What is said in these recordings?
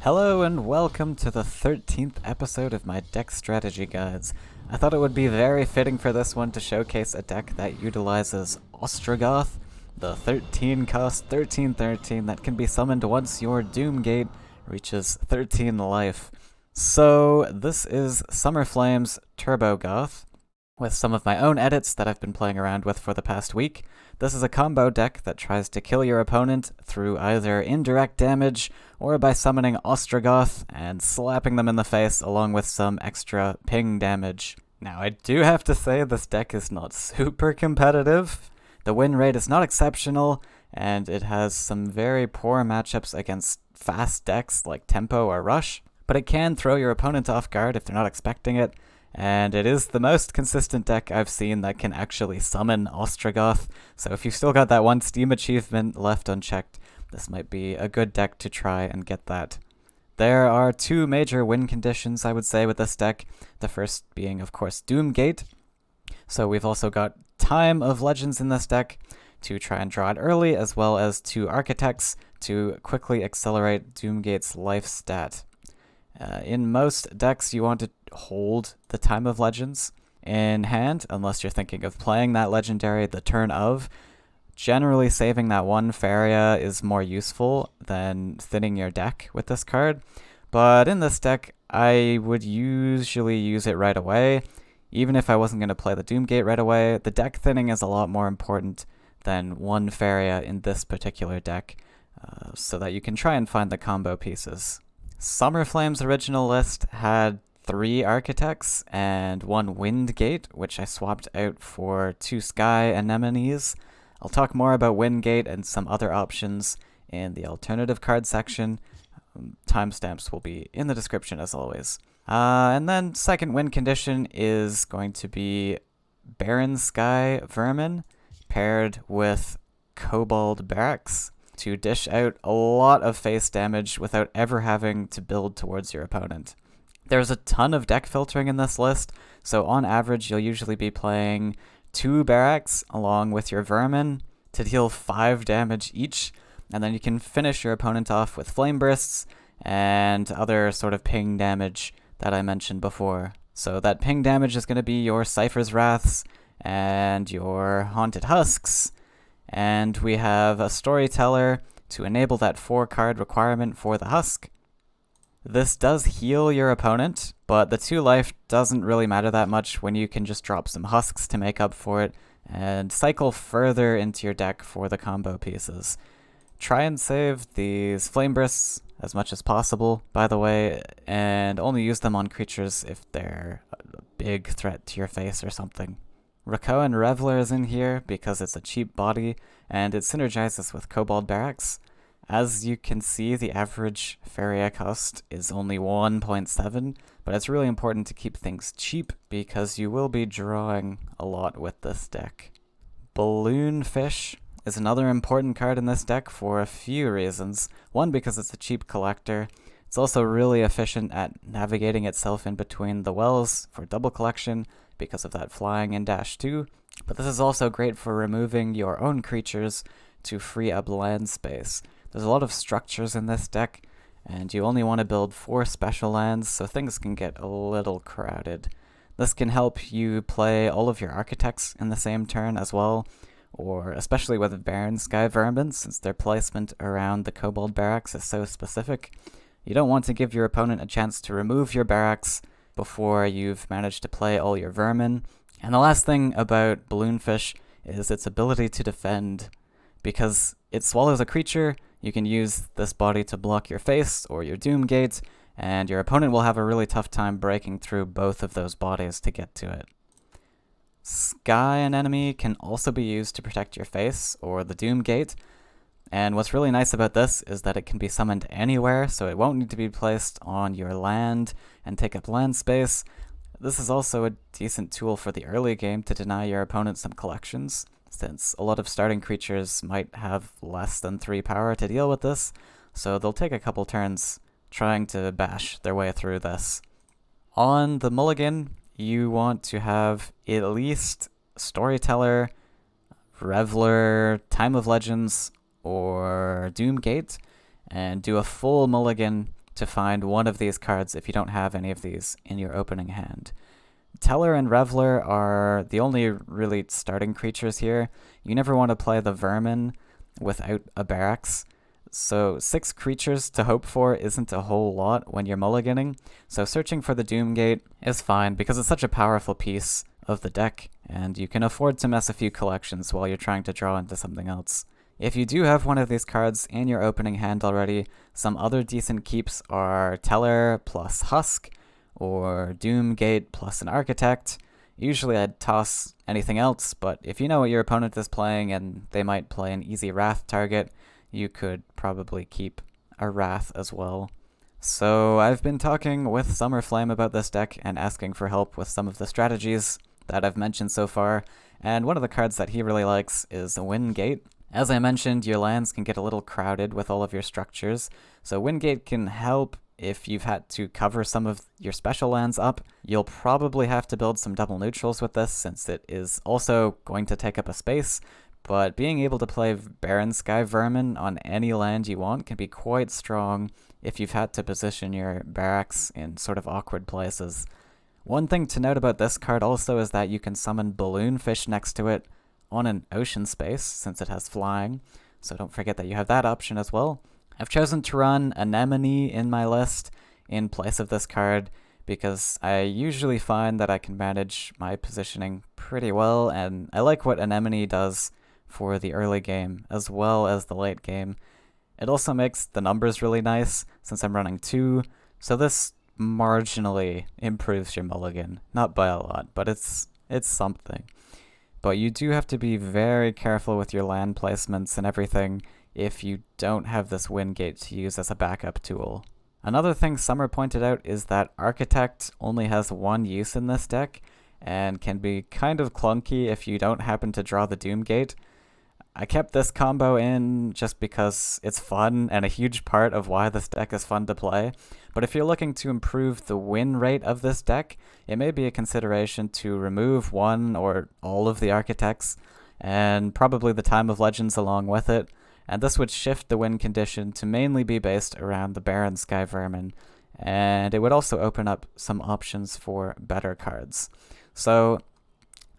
Hello and welcome to the 13th episode of my deck strategy guides. I thought it would be very fitting for this one to showcase a deck that utilizes Ostregoth, the 13 cost 13/13 that can be summoned once your Doomgate reaches 13 life. So this is Summer Flame's Turbogoth, with some of my own edits that I've been playing around with for the past week. This is a combo deck that tries to kill your opponent through either indirect damage or by summoning Ostregoth and slapping them in the face along with some extra ping damage. Now, I do have to say this deck is not super competitive. The win rate is not exceptional, and it has some very poor matchups against fast decks like Tempo or Rush, but it can throw your opponent off guard if they're not expecting it. And it is the most consistent deck I've seen that can actually summon Ostregoth, so if you've still got that one Steam achievement left unchecked, this might be a good deck to try and get that. There are two major win conditions, I would say, with this deck. The first being, of course, Doomgate. So we've also got Time of Legends in this deck to try and draw it early, as well as two Architects to quickly accelerate Doomgate's life stat. In most decks, you want to hold the Time of Legends in hand, unless you're thinking of playing that legendary the turn of. Generally, saving that one Faeria is more useful than thinning your deck with this card, but in this deck, I would usually use it right away. Even if I wasn't going to play the Doomgate right away, the deck thinning is a lot more important than one Faeria in this particular deck, so that you can try and find the combo pieces. Summer Flame's original list had 3 Architects and 1 Windgate, which I swapped out for 2 Sky Anemones. I'll talk more about Windgate and some other options in the alternative card section. Timestamps will be in the description as always. And then second win condition is going to be Barren Sky Vermin paired with Kobold Barracks to dish out a lot of face damage without ever having to build towards your opponent. There's a ton of deck filtering in this list, so on average you'll usually be playing 2 Barracks along with your Vermin to deal 5 damage each, and then you can finish your opponent off with Flame Bursts and other sort of ping damage that I mentioned before. So that ping damage is going to be your Cypher's Wraths and your Haunted Husks, and we have a Storyteller to enable that 4-card requirement for the Husk. This does heal your opponent, but the 2 life doesn't really matter that much when you can just drop some Husks to make up for it and cycle further into your deck for the combo pieces. Try and save these Flame Bursts as much as possible, by the way, and only use them on creatures if they're a big threat to your face or something. Rakoan Reveler is in here because it's a cheap body, and it synergizes with Kobold Barracks. As you can see, the average Faeria cost is only 1.7, but it's really important to keep things cheap because you will be drawing a lot with this deck. Balloonfish is another important card in this deck for a few reasons. One, because it's a cheap collector. It's also really efficient at navigating itself in between the wells for double collection because of that flying in Dash 2, but this is also great for removing your own creatures to free up land space. There's a lot of structures in this deck, and you only want to build 4 special lands, so things can get a little crowded. This can help you play all of your Architects in the same turn as well, or especially with Barren Sky Vermin, since their placement around the Kobold Barracks is so specific. You don't want to give your opponent a chance to remove your Barracks before you've managed to play all your Vermin. And the last thing about Balloonfish is its ability to defend. Because it swallows a creature, you can use this body to block your face or your Doomgate, and your opponent will have a really tough time breaking through both of those bodies to get to it. Sky Anemone can also be used to protect your face or the Doomgate, and what's really nice about this is that it can be summoned anywhere, so it won't need to be placed on your land and take up land space. This is also a decent tool for the early game to deny your opponent some collections, since a lot of starting creatures might have less than 3 power to deal with this, so they'll take a couple turns trying to bash their way through this. On the Mulligan, you want to have at least Storyteller, Reveler, Time of Legends, or Doomgate, and do a full mulligan to find one of these cards if you don't have any of these in your opening hand. Teller and Reveler are the only really starting creatures here. You never want to play the vermin without a barracks. So 6 creatures to hope for isn't a whole lot when you're mulliganing, so searching for the Doomgate is fine because it's such a powerful piece of the deck, and you can afford to mess a few collections while you're trying to draw into something else. If you do have one of these cards in your opening hand already, some other decent keeps are Teller plus Husk, or Doomgate plus an Architect. Usually I'd toss anything else, but if you know what your opponent is playing and they might play an easy Wrath target, you could probably keep a Wrath as well. So I've been talking with Summerflame about this deck and asking for help with some of the strategies that I've mentioned so far, and one of the cards that he really likes is Wingate. As I mentioned, your lands can get a little crowded with all of your structures, so Wingate can help if you've had to cover some of your special lands up. You'll probably have to build some double neutrals with this since it is also going to take up a space, but being able to play Barren Sky Vermin on any land you want can be quite strong if you've had to position your barracks in sort of awkward places. One thing to note about this card also is that you can summon Balloonfish next to it on an ocean space since it has flying, so don't forget that you have that option as well. I've chosen to run Anemone in my list in place of this card because I usually find that I can manage my positioning pretty well, and I like what Anemone does for the early game as well as the late game. It also makes the numbers really nice since I'm running 2, so this marginally improves your mulligan. Not by a lot, but it's something. But you do have to be very careful with your land placements and everything if you don't have this Wingate to use as a backup tool. Another thing Summer pointed out is that Architect only has one use in this deck and can be kind of clunky if you don't happen to draw the Doomgate. I kept this combo in just because it's fun and a huge part of why this deck is fun to play, but if you're looking to improve the win rate of this deck, it may be a consideration to remove one or all of the Architects, and probably the Time of Legends along with it, and this would shift the win condition to mainly be based around the Barren Sky Vermin, and it would also open up some options for better cards. So,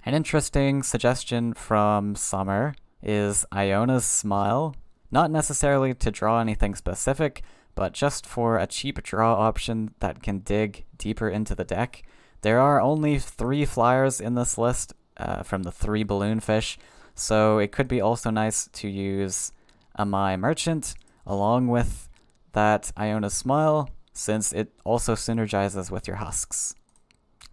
an interesting suggestion from Summer is Iona's Smile, not necessarily to draw anything specific, but just for a cheap draw option that can dig deeper into the deck. There are only 3 flyers in this list from the 3 Balloonfish, so it could be also nice to use a My Merchant along with that Iona's Smile, since it also synergizes with your Husks.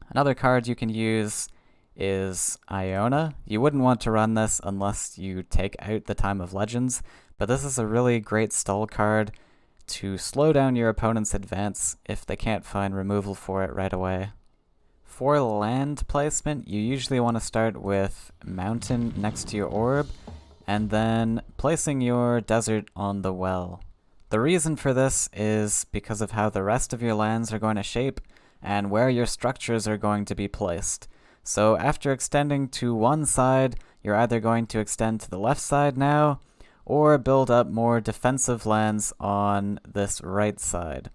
Another card you can use is Iona. You wouldn't want to run this unless you take out the Time of Legends, but this is a really great stall card to slow down your opponent's advance if they can't find removal for it right away. For land placement, you usually want to start with Mountain next to your orb, and then placing your desert on the well. The reason for this is because of how the rest of your lands are going to shape and where your structures are going to be placed. So after extending to one side, you're either going to extend to the left side now, or build up more defensive lands on this right side.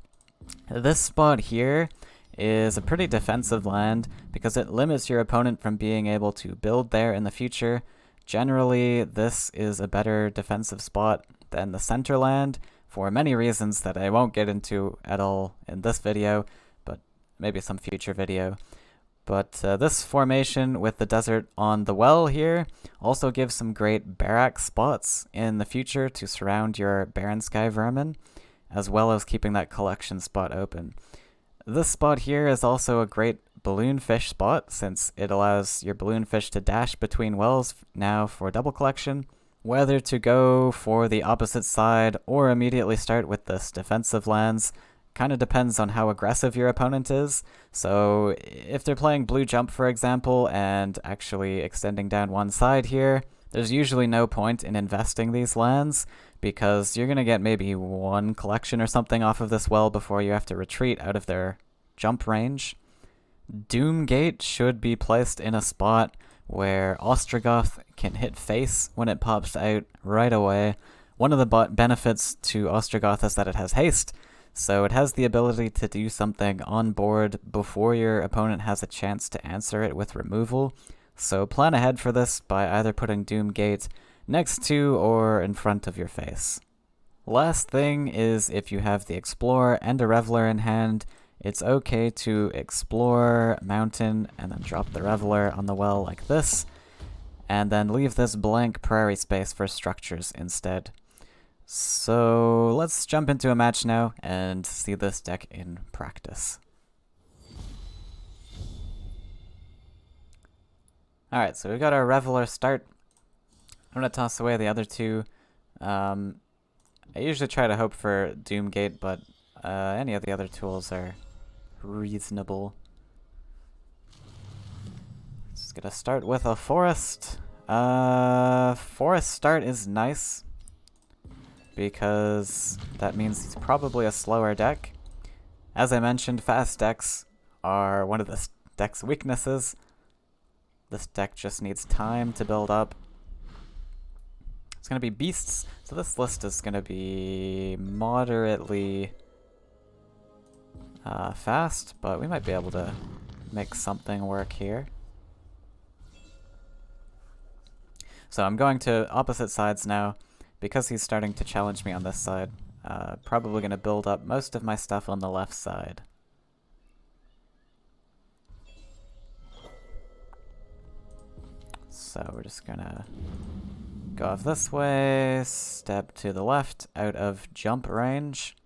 This spot here is a pretty defensive land because it limits your opponent from being able to build there in the future. Generally, this is a better defensive spot than the center land for many reasons that I won't get into at all in this video, but maybe some future video. But this formation with the desert on the well here also gives some great barrack spots in the future to surround your Barren Sky Vermin, as well as keeping that collection spot open. This spot here is also a great Balloonfish spot, since it allows your Balloonfish to dash between wells now for double collection. Whether to go for the opposite side or immediately start with this defensive lands kind of depends on how aggressive your opponent is. So if they're playing blue jump, for example, and actually extending down one side here, there's usually no point in investing these lands because you're going to get maybe one collection or something off of this well before you have to retreat out of their jump range. Doomgate should be placed in a spot where Ostregoth can hit face when it pops out right away. One of the benefits to Ostregoth is that it has haste, So it has the ability to do something on board before your opponent has a chance to answer it with removal. So plan ahead for this by either putting Doomgate next to or in front of your face. Last thing is if you have the Explorer and a Reveler in hand, it's okay to explore Mountain and then drop the Reveler on the well like this, and then leave this blank prairie space for structures instead. So let's jump into a match now and see this deck in practice. Alright, so we've got our Reveler start. I'm going to toss away the other two. I usually try to hope for Doomgate, but any of the other tools are reasonable. Just gonna start with a Forest. Forest start is nice, because that means he's probably a slower deck. As I mentioned, fast decks are one of this deck's weaknesses. This deck just needs time to build up. It's going to be beasts, so this list is going to be moderately fast, but we might be able to make something work here. So I'm going to opposite sides now, because he's starting to challenge me on this side. Probably going to build up most of my stuff on the left side. So we're just going to go off this way, step to the left, out of jump range.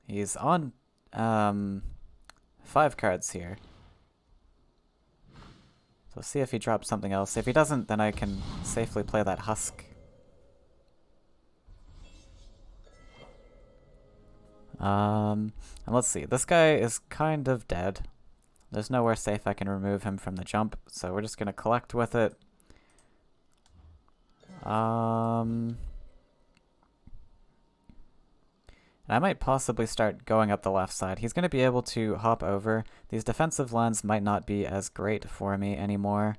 He's on 5 cards here. So see if he drops something else. If he doesn't, then I can safely play that Husk. And let's see, this guy is kind of dead. There's nowhere safe I can remove him from the jump, so we're just going to collect with it. And I might possibly start going up the left side. He's going to be able to hop over. These defensive lands might not be as great for me anymore.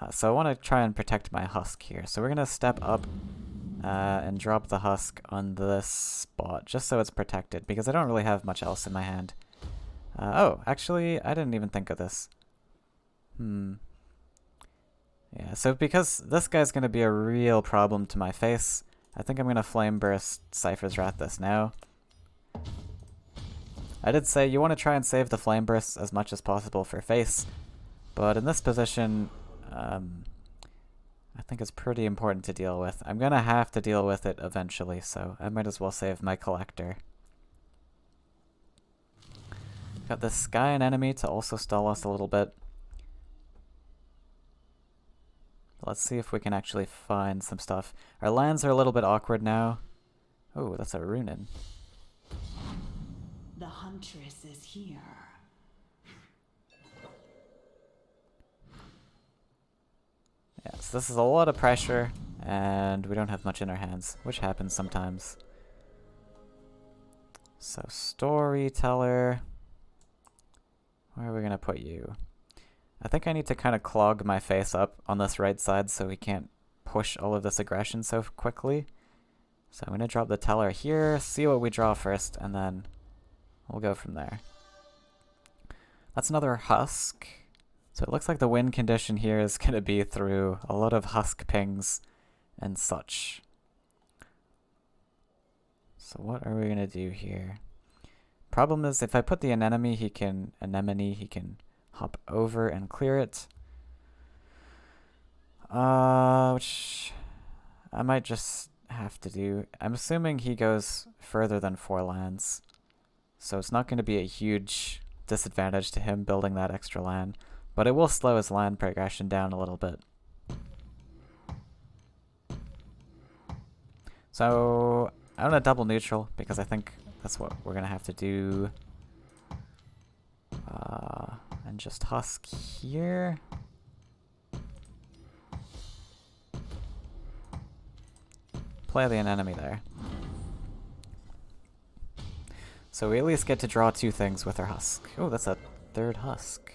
So I want to try and protect my Husk here. So we're going to step up and drop the Husk on this spot, just so it's protected, because I don't really have much else in my hand. Oh, actually, I didn't even think of this. Yeah, so because this guy's going to be a real problem to my face, I think I'm going to Flame Burst Cypher's Wrath this now. I did say you want to try and save the Flame Bursts as much as possible for face, but in this position, I think it's pretty important to deal with. I'm going to have to deal with it eventually, so I might as well save my Collector. Got this Sky and Enemy to also stall us a little bit. Let's see if we can actually find some stuff. Our lands are a little bit awkward now. Oh, that's a Runin. The Huntress is here. Yeah, so this is a lot of pressure, and we don't have much in our hands, which happens sometimes. So, Storyteller. Where are we going to put you? I think I need to kind of clog my face up on this right side so we can't push all of this aggression so quickly. So I'm going to drop the Teller here, see what we draw first, and then we'll go from there. That's another Husk. So it looks like the win condition here is going to be through a lot of Husk pings and such. So what are we going to do here? Problem is, if I put the Anemone, he can hop over and clear it. Which I might just have to do. I'm assuming he goes further than 4 lands. So it's not going to be a huge disadvantage to him building that extra land. But it will slow his land progression down a little bit. So I'm going to double neutral because I think that's what we're going to have to do. And just Husk here. Play the Anemone there. So we at least get to draw 2 things with our Husk. Oh, that's a 3rd Husk.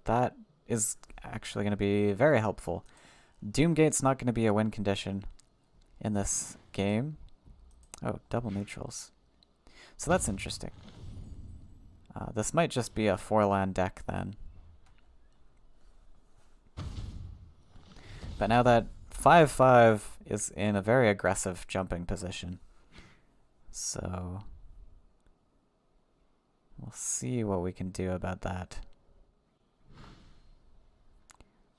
That is actually going to be very helpful. Doomgate's not going to be a win condition in this game. Oh, double neutrals. So that's interesting. This might just be a 4-land deck then. But now that 5/5 is in a very aggressive jumping position. So we'll see what we can do about that.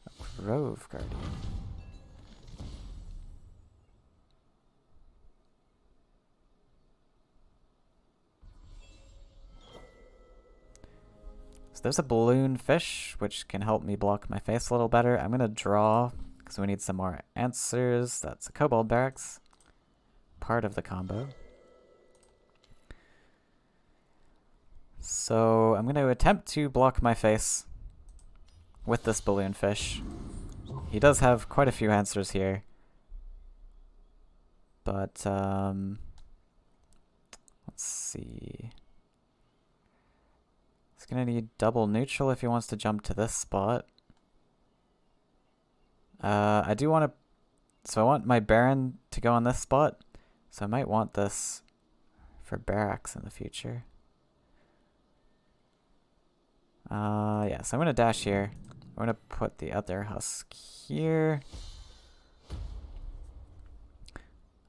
A Grove Guardian. So there's a balloon fish, which can help me block my face a little better. I'm going to draw, because we need some more answers. That's a Kobold Barracks. Part of the combo. So I'm going to attempt to block my face with this balloon fish. He does have quite a few answers here. But, let's see. He's going to need double neutral if he wants to jump to this spot. I do want to... So I want my Baron to go on this spot. So I might want this for barracks in the future. Yeah, so I'm going to dash here. I'm going to put the other husk here.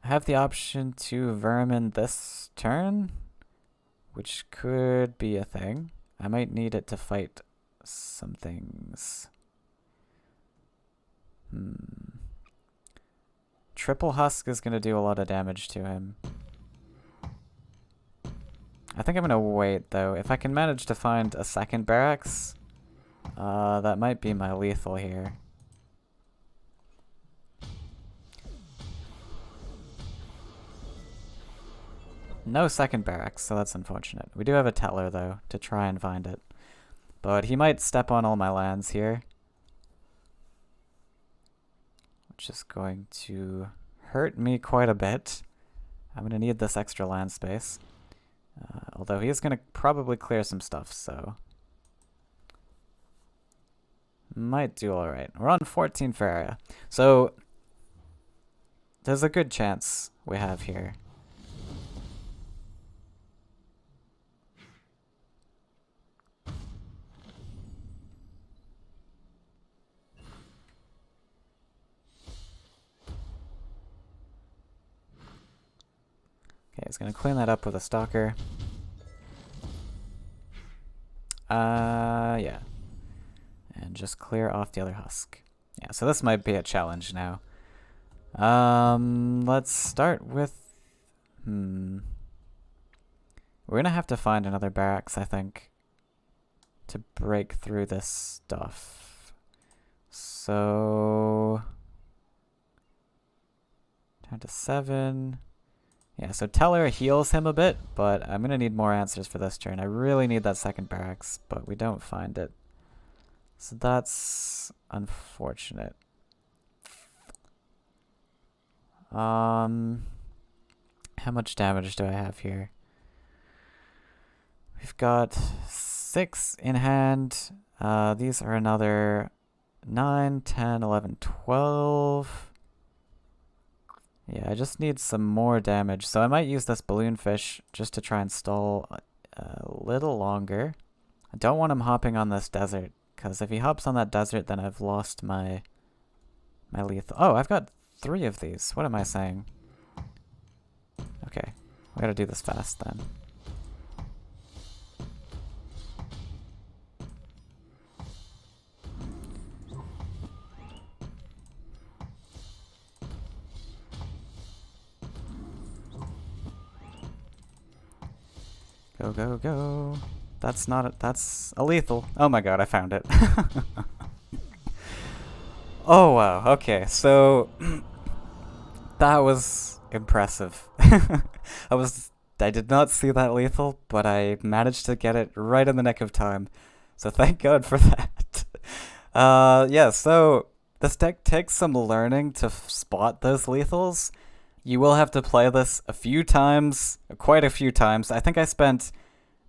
I have the option to vermin this turn, which could be a thing. I might need it to fight some things. Triple husk is going to do a lot of damage to him. I think I'm going to wait, though. If I can manage to find a second barracks, that might be my lethal here. No second barracks, so that's unfortunate. We do have a Teller, though, to try and find it. But he might step on all my lands here, which is going to hurt me quite a bit. I'm going to need this extra land space. Although he is going to probably clear some stuff, so... Might do alright. We're on 14 Faeria. So, there's a good chance we have here. Okay, he's going to clean that up with a Stalker. Yeah. And just clear off the other husk. Yeah, so this might be a challenge now. Let's start with... We're going to have to find another barracks, I think, to break through this stuff. So... down to 7... Yeah, so Teller heals him a bit, but I'm going to need more answers for this turn. I really need that second barracks, but we don't find it. So that's unfortunate. How much damage do I have here? We've got 6 in hand. These are another 9, 10, 11, 12... Yeah, I just need some more damage. So I might use this balloon fish just to try and stall a little longer. I don't want him hopping on this desert, because if he hops on that desert, then I've lost my lethal. Oh, I've got 3 of these. What am I saying? Okay, we gotta do this fast then. Go, go, go. That's not a, that's a lethal. Oh my god, I found it. Oh wow, okay, so that was impressive. I did not see that lethal, but I managed to get it right in the nick of time. So thank god for that. Yeah, so this deck takes some learning to spot those lethals. You will have to play this a few times, quite a few times. I think I spent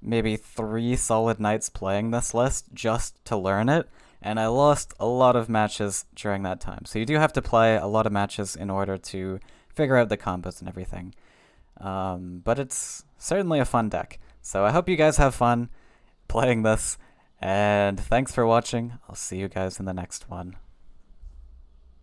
maybe 3 solid nights playing this list just to learn it, and I lost a lot of matches during that time. So you do have to play a lot of matches in order to figure out the combos and everything. But it's certainly a fun deck. So I hope you guys have fun playing this, and thanks for watching. I'll see you guys in the next one.